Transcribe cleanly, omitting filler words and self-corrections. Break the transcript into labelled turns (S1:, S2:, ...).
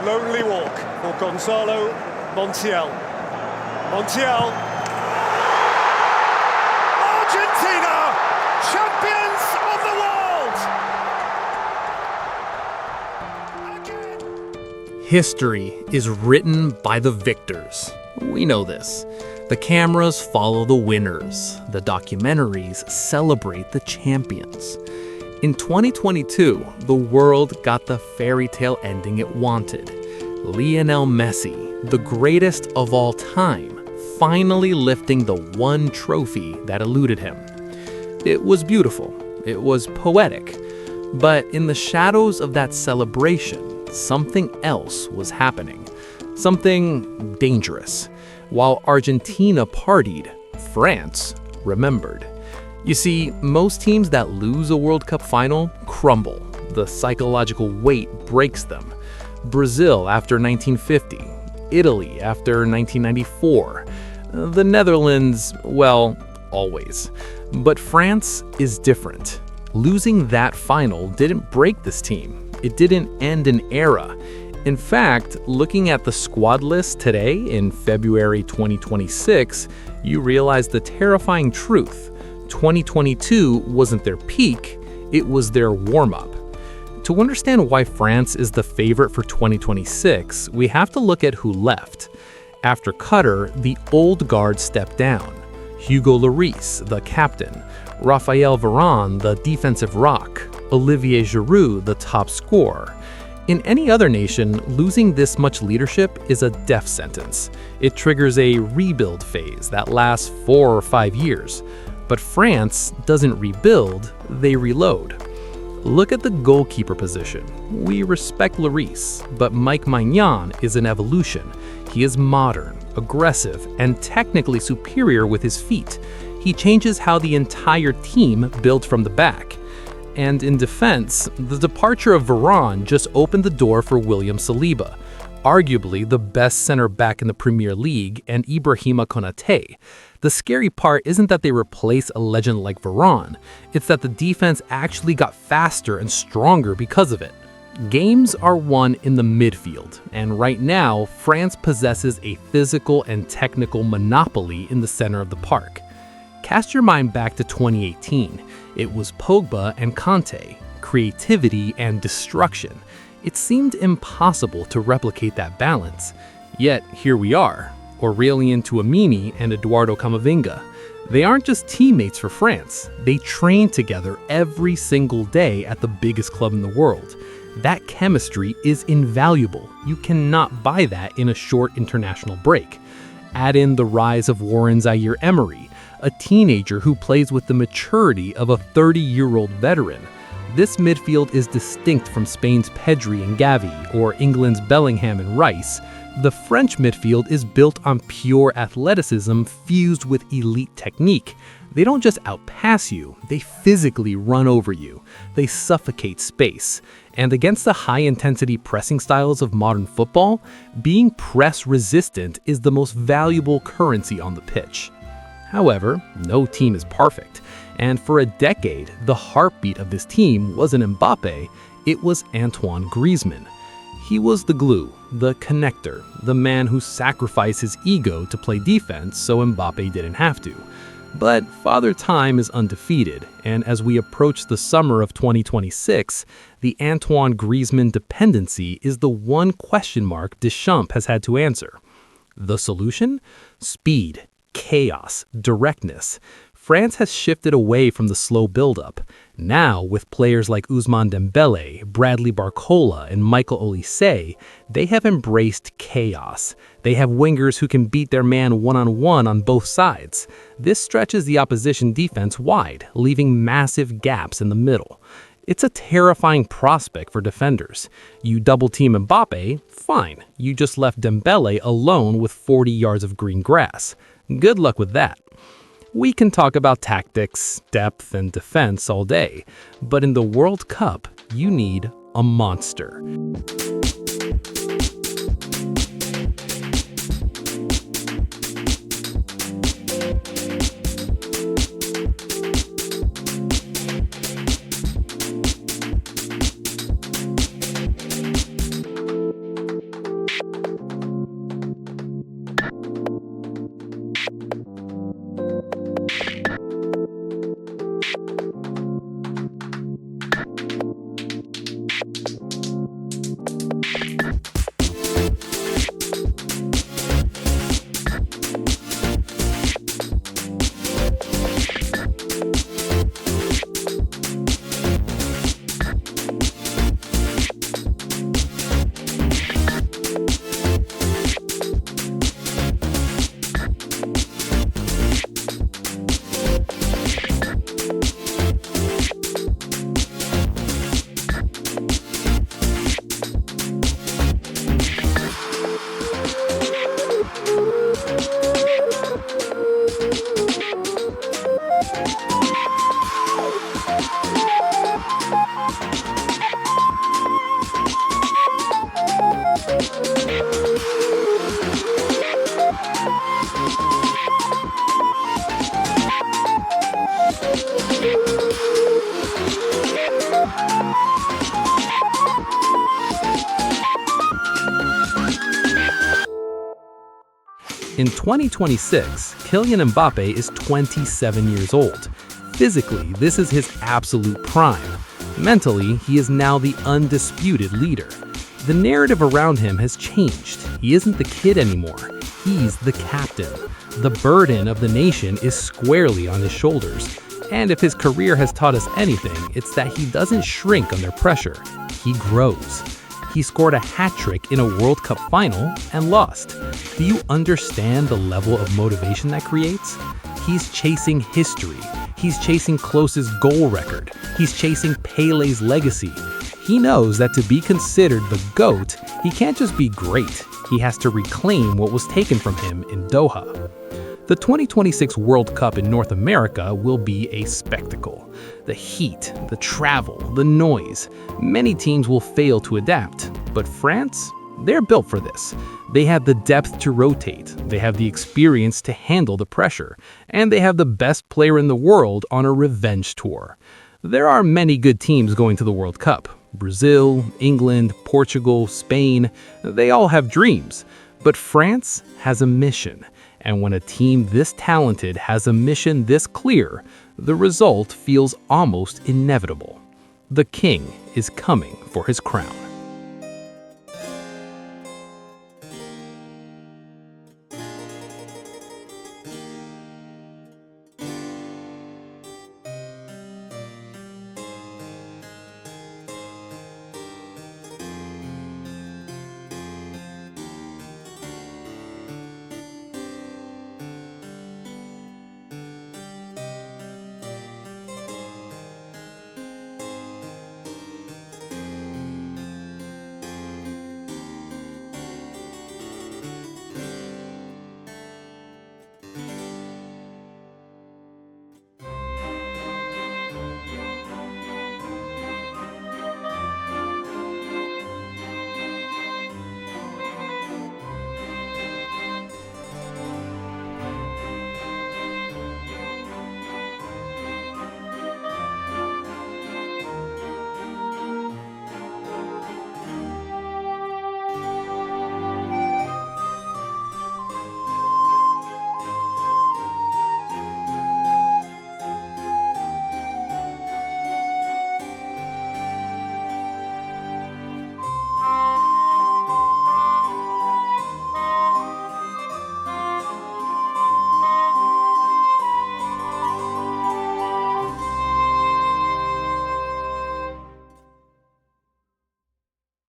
S1: lonely walk for Gonzalo Montiel. Montiel. Argentina, champions of the world!
S2: History is written by the victors. We know this. The cameras follow the winners. The documentaries celebrate the champions. In 2022, the world got the fairy tale ending it wanted. Lionel Messi, the greatest of all time, finally lifting the one trophy that eluded him. It was beautiful. It was poetic. But in the shadows of that celebration, something else was happening. Something dangerous. While Argentina partied, France remembered. You see, most teams that lose a World Cup final crumble. The psychological weight breaks them. Brazil after 1950, Italy after 1994, the Netherlands, well, always. But France is different. Losing that final didn't break this team. It didn't end an era. In fact, looking at the squad list today in February 2026, you realize the terrifying truth. 2022 wasn't their peak, it was their warm-up. To understand why France is the favorite for 2026, we have to look at who left. After Qatar, the old guard stepped down. Hugo Lloris, the captain, Raphael Varane, the defensive rock, Olivier Giroud, the top scorer. In any other nation, losing this much leadership is a death sentence. It triggers a rebuild phase that lasts 4 or 5 years. But France doesn't rebuild, they reload. Look at the goalkeeper position. We respect Lloris, but Mike Maignan is an evolution. He is modern, aggressive, and technically superior with his feet. He changes how the entire team builds from the back. And in defense, the departure of Varane just opened the door for William Saliba, arguably the best center back in the Premier League, and Ibrahima Konate. The scary part isn't that they replace a legend like Varane, it's that the defense actually got faster and stronger because of it. Games are won in the midfield, and right now, France possesses a physical and technical monopoly in the center of the park. Cast your mind back to 2018. It was Pogba and Kanté, creativity and destruction. It seemed impossible to replicate that balance. Yet, here we are. Aurélien Tchouaméni and Eduardo Camavinga. They aren't just teammates for France. They train together every single day at the biggest club in the world. That chemistry is invaluable. You cannot buy that in a short international break. Add in the rise of Warren Zaïre-Emery, a teenager who plays with the maturity of a 30-year-old veteran. This midfield is distinct from Spain's Pedri and Gavi, or England's Bellingham and Rice. The French midfield is built on pure athleticism fused with elite technique. They don't just outpass you, they physically run over you. They suffocate space. And against the high-intensity pressing styles of modern football, being press-resistant is the most valuable currency on the pitch. However, no team is perfect. And for a decade, the heartbeat of this team wasn't Mbappé, it was Antoine Griezmann. He was the glue, the connector, the man who sacrificed his ego to play defense so Mbappé didn't have to. But Father Time is undefeated, and as we approach the summer of 2026, the Antoine Griezmann dependency is the one question mark Deschamps has had to answer. The solution? Speed, chaos, directness. France has shifted away from the slow build-up. Now, with players like Ousmane Dembélé, Bradley Barcola, and Michael Olise, they have embraced chaos. They have wingers who can beat their man one-on-one on both sides. This stretches the opposition defense wide, leaving massive gaps in the middle. It's a terrifying prospect for defenders. You double-team Mbappé, fine. You just left Dembélé alone with 40 yards of green grass. Good luck with that. We can talk about tactics, depth, and defense all day, but in the World Cup, you need a monster. In 2026, Kylian Mbappé is 27 years old. Physically, this is his absolute prime. Mentally, he is now the undisputed leader. The narrative around him has changed. He isn't the kid anymore. He's the captain. The burden of the nation is squarely on his shoulders. And if his career has taught us anything, it's that he doesn't shrink under pressure. He grows. He scored a hat-trick in a World Cup final and lost. Do you understand the level of motivation that creates? He's chasing history. He's chasing Klose's goal record. He's chasing Pele's legacy. He knows that to be considered the GOAT, he can't just be great. He has to reclaim what was taken from him in Doha. The 2026 World Cup in North America will be a spectacle. The heat, the travel, the noise. Many teams will fail to adapt, but France? They're built for this. They have the depth to rotate, they have the experience to handle the pressure, and they have the best player in the world on a revenge tour. There are many good teams going to the World Cup. Brazil, England, Portugal, Spain, they all have dreams. But France has a mission. And when a team this talented has a mission this clear, the result feels almost inevitable. The king is coming for his crown.